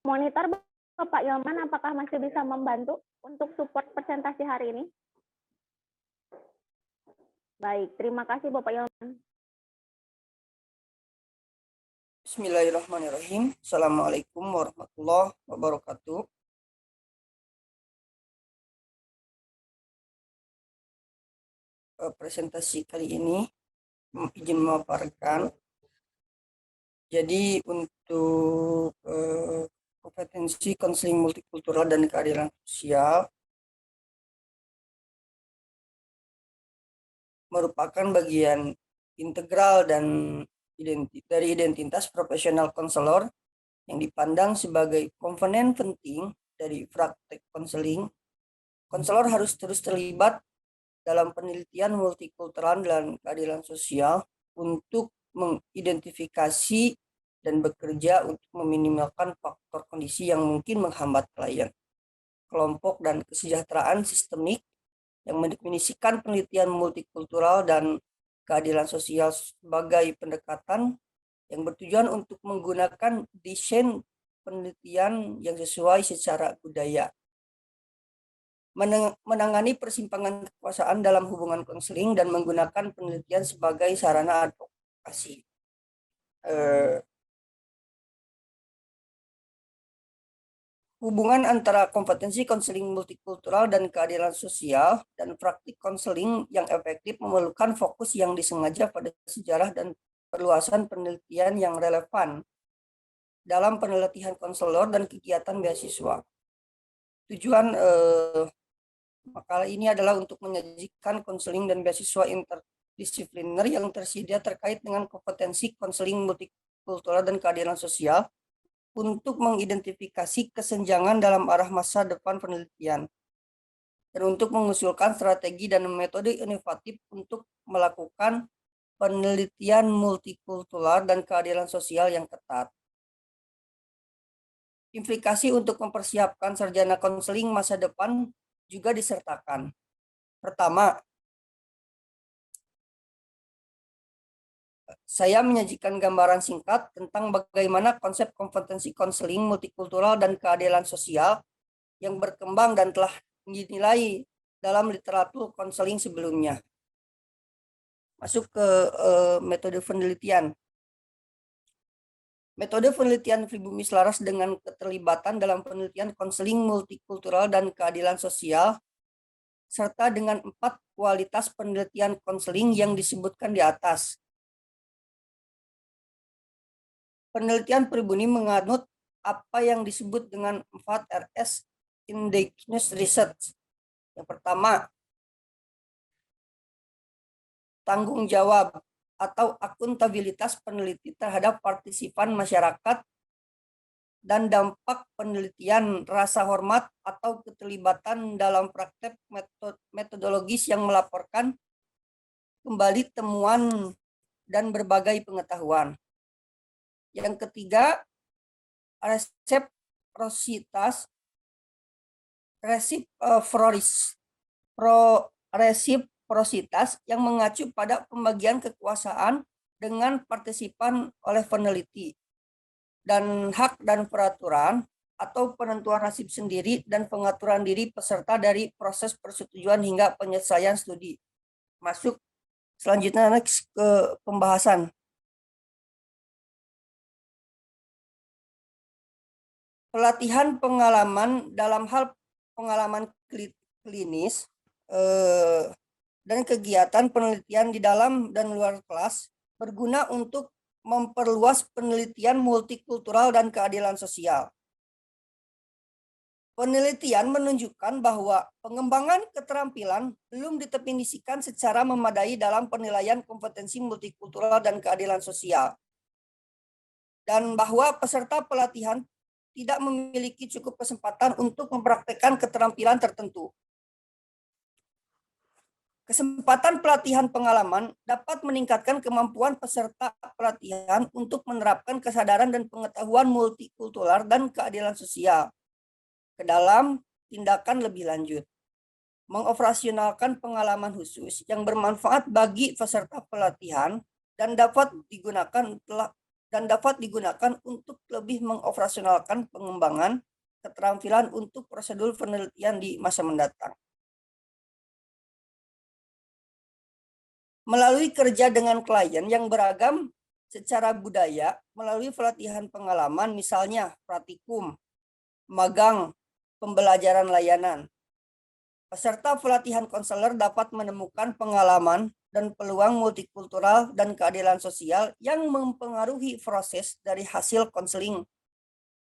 Monitor Bapak Yoman, apakah masih bisa membantu untuk support presentasi hari ini? Baik, terima kasih Bapak Yoman. Bismillahirrahmanirrahim. Assalamualaikum warahmatullahi wabarakatuh. Presentasi kali ini izin memaparkan. Jadi untuk kompetensi konseling multikultural dan keadilan sosial merupakan bagian integral dan dari identitas profesional konselor yang dipandang sebagai komponen penting dari praktek konseling. Konselor harus terus terlibat dalam penelitian multikultural dan keadilan sosial untuk mengidentifikasi dan bekerja untuk meminimalkan faktor kondisi yang mungkin menghambat klien, kelompok, dan kesejahteraan sistemik yang mendefinisikan penelitian multikultural dan keadilan sosial sebagai pendekatan yang bertujuan untuk menggunakan desain penelitian yang sesuai secara budaya, menangani persimpangan kekuasaan dalam hubungan konseling, dan menggunakan penelitian sebagai sarana advokasi. Hubungan antara kompetensi konseling multikultural dan keadilan sosial dan praktik konseling yang efektif memerlukan fokus yang disengaja pada sejarah dan perluasan penelitian yang relevan dalam penelitian konselor dan kegiatan beasiswa. Tujuan makalah ini adalah untuk menyajikan konseling dan beasiswa interdisipliner yang tersedia terkait dengan kompetensi konseling multikultural dan keadilan sosial untuk mengidentifikasi kesenjangan dalam arah masa depan penelitian, dan untuk mengusulkan strategi dan metode inovatif untuk melakukan penelitian multikultural dan keadilan sosial yang ketat. Implikasi untuk mempersiapkan sarjana konseling masa depan juga disertakan. Pertama, saya menyajikan gambaran singkat tentang bagaimana konsep kompetensi konseling multikultural dan keadilan sosial yang berkembang dan telah dinilai dalam literatur konseling sebelumnya. Masuk ke metode penelitian. Metode penelitian pribumi selaras dengan keterlibatan dalam penelitian konseling multikultural dan keadilan sosial, serta dengan 4 kualitas penelitian konseling yang disebutkan di atas. Penelitian pribumi menganut apa yang disebut dengan 4 RS indigenous research. Yang pertama, tanggung jawab atau akuntabilitas peneliti terhadap partisipan masyarakat dan dampak penelitian, rasa hormat atau keterlibatan dalam praktek metodologis yang melaporkan kembali temuan dan berbagai pengetahuan. Yang ketiga, resiprositas yang mengacu pada pembagian kekuasaan dengan partisipan oleh peneliti, dan hak dan peraturan atau penentuan nasib sendiri dan pengaturan diri peserta dari proses persetujuan hingga penyelesaian studi. Masuk selanjutnya next ke pembahasan. Pelatihan pengalaman dalam hal pengalaman klinis dan kegiatan penelitian di dalam dan luar kelas berguna untuk memperluas penelitian multikultural dan keadilan sosial. Penelitian menunjukkan bahwa pengembangan keterampilan belum didefinisikan secara memadai dalam penilaian kompetensi multikultural dan keadilan sosial, dan bahwa peserta pelatihan tidak memiliki cukup kesempatan untuk mempraktekkan keterampilan tertentu. Kesempatan pelatihan pengalaman dapat meningkatkan kemampuan peserta pelatihan untuk menerapkan kesadaran dan pengetahuan multikultural dan keadilan sosial ke dalam tindakan lebih lanjut, mengoperasionalkan pengalaman khusus yang bermanfaat bagi peserta pelatihan dan dapat digunakan dan dapat digunakan untuk lebih mengoperasionalkan pengembangan keterampilan untuk prosedur penelitian di masa mendatang. Melalui kerja dengan klien yang beragam secara budaya, melalui pelatihan pengalaman, misalnya praktikum, magang, pembelajaran layanan. Peserta pelatihan konselor dapat menemukan pengalaman dan peluang multikultural dan keadilan sosial yang mempengaruhi proses dari hasil konseling.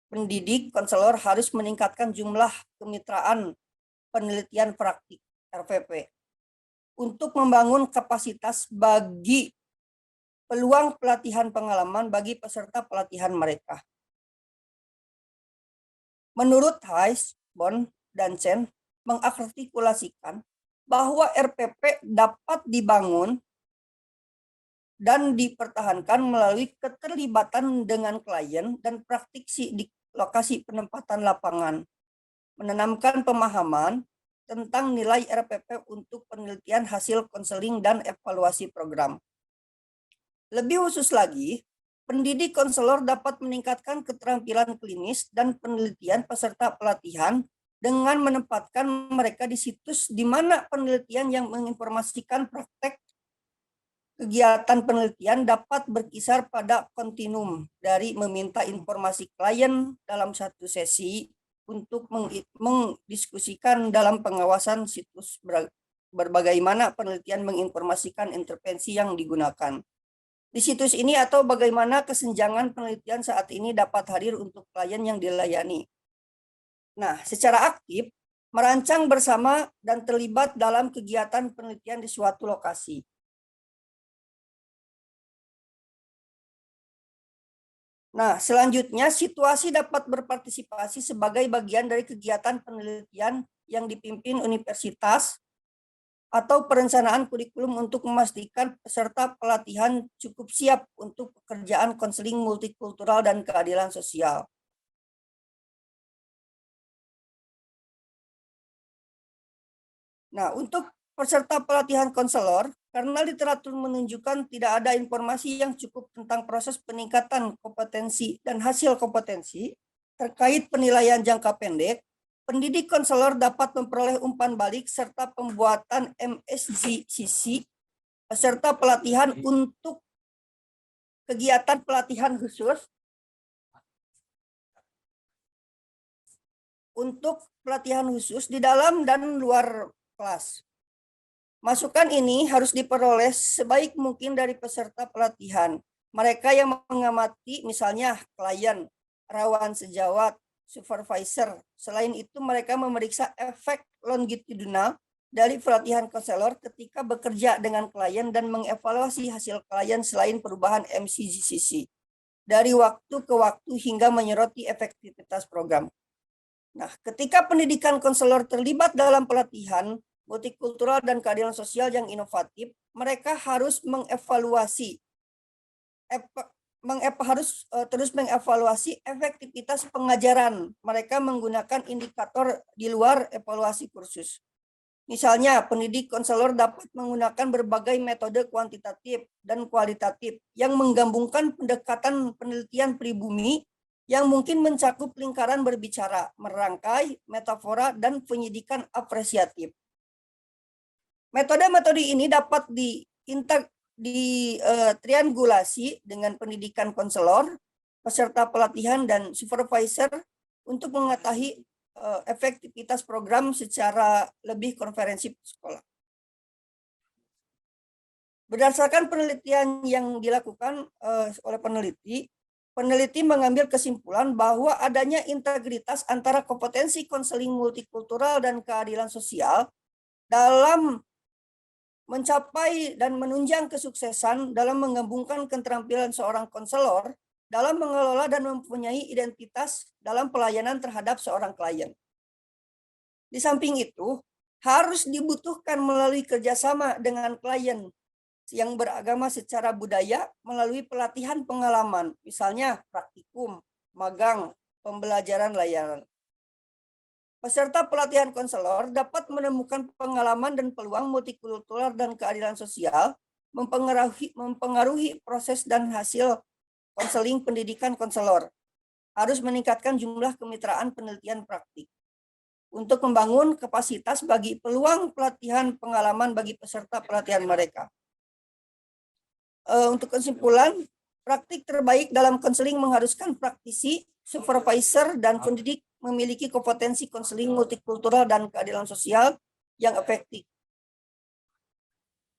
Pendidik konselor harus meningkatkan jumlah kemitraan penelitian praktik RPP untuk membangun kapasitas bagi peluang pelatihan pengalaman bagi peserta pelatihan mereka. Menurut Hayes, Bond, dan Chen, mengartikulasikan bahwa RPP dapat dibangun dan dipertahankan melalui keterlibatan dengan klien dan praktisi di lokasi penempatan lapangan, menanamkan pemahaman tentang nilai RPP untuk penelitian hasil konseling dan evaluasi program. Lebih khusus lagi, pendidik konselor dapat meningkatkan keterampilan klinis dan penelitian peserta pelatihan dengan menempatkan mereka di situs di mana penelitian yang menginformasikan praktek kegiatan penelitian dapat berkisar pada kontinum dari meminta informasi klien dalam satu sesi untuk mendiskusikan dalam pengawasan situs berbagaimana penelitian menginformasikan intervensi yang digunakan di situs ini atau bagaimana kesenjangan penelitian saat ini dapat hadir untuk klien yang dilayani. Nah, secara aktif, merancang bersama dan terlibat dalam kegiatan penelitian di suatu lokasi. Nah, selanjutnya situasi dapat berpartisipasi sebagai bagian dari kegiatan penelitian yang dipimpin universitas atau perencanaan kurikulum untuk memastikan peserta pelatihan cukup siap untuk pekerjaan konseling multikultural dan keadilan sosial. Nah, untuk peserta pelatihan konselor, karena literatur menunjukkan tidak ada informasi yang cukup tentang proses peningkatan kompetensi dan hasil kompetensi terkait penilaian jangka pendek, pendidik konselor dapat memperoleh umpan balik serta pembuatan MSGCC peserta pelatihan untuk kegiatan pelatihan khusus di dalam dan luar kelas. Masukan ini harus diperoleh sebaik mungkin dari peserta pelatihan. Mereka yang mengamati misalnya klien, rawan sejawat, supervisor. Selain itu mereka memeriksa efek longitudinal dari pelatihan konselor ketika bekerja dengan klien dan mengevaluasi hasil klien selain perubahan MCGCC dari waktu ke waktu hingga menyoroti efektivitas program. Nah, ketika pendidikan konselor terlibat dalam pelatihan multikultural dan keadilan sosial yang inovatif, mereka harus terus mengevaluasi efektivitas pengajaran. Mereka menggunakan indikator di luar evaluasi kursus. Misalnya, pendidik konselor dapat menggunakan berbagai metode kuantitatif dan kualitatif yang menggabungkan pendekatan penelitian pribumi yang mungkin mencakup lingkaran berbicara, merangkai, metafora, dan penyidikan apresiatif. Metode-metode ini dapat triangulasi dengan pendidikan konselor, peserta pelatihan, dan supervisor untuk mengetahui efektivitas program secara lebih konferensi sekolah. Berdasarkan penelitian yang dilakukan oleh peneliti mengambil kesimpulan bahwa adanya integritas antara kompetensi konseling multikultural dan keadilan sosial dalam mencapai dan menunjang kesuksesan dalam menggabungkan keterampilan seorang konselor dalam mengelola dan mempunyai identitas dalam pelayanan terhadap seorang klien. Di samping itu, harus dibutuhkan melalui kerjasama dengan klien yang beragama secara budaya melalui pelatihan pengalaman, misalnya praktikum, magang, pembelajaran layanan. Peserta pelatihan konselor dapat menemukan pengalaman dan peluang multikultural dan keadilan sosial mempengaruhi proses dan hasil konseling pendidikan konselor. Harus meningkatkan jumlah kemitraan penelitian praktik untuk membangun kapasitas bagi peluang pelatihan pengalaman bagi peserta pelatihan mereka. Untuk kesimpulan, praktik terbaik dalam konseling mengharuskan praktisi, supervisor, dan pendidik memiliki kompetensi konseling multikultural dan keadilan sosial yang efektif.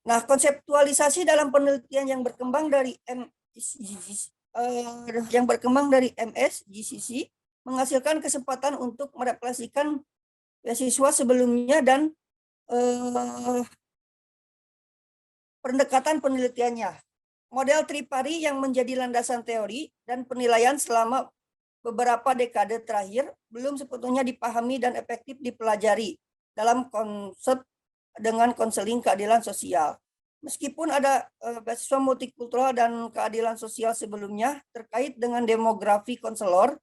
Nah, konseptualisasi dalam penelitian yang berkembang dari MSGCC menghasilkan kesempatan untuk merefleksikan beasiswa sebelumnya dan pendekatan penelitiannya. Model Tripari yang menjadi landasan teori dan penilaian selama beberapa dekade terakhir belum sepenuhnya dipahami dan efektif dipelajari dalam konsep dengan konseling keadilan sosial. Meskipun ada beasiswa multikultural dan keadilan sosial sebelumnya terkait dengan demografi konselor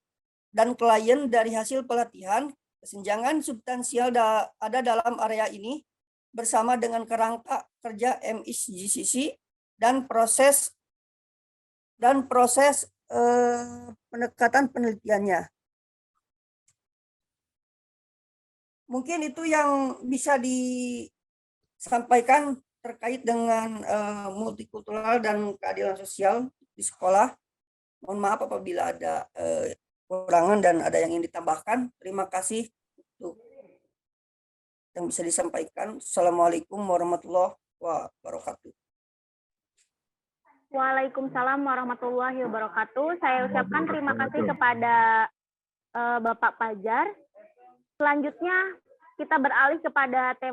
dan klien dari hasil pelatihan, kesenjangan substansial ada dalam area ini bersama dengan kerangka kerja MSGCC dan proses pendekatan penelitiannya. Mungkin itu yang bisa disampaikan terkait dengan multikultural dan keadilan sosial di sekolah. Mohon maaf apabila ada kekurangan dan ada yang ingin ditambahkan. Terima kasih untuk yang bisa disampaikan. Assalamualaikum warahmatullahi wabarakatuh. Waalaikumsalam warahmatullahi wabarakatuh. Saya ucapkan terima kasih kepada Bapak Pajar. Selanjutnya kita beralih kepada tema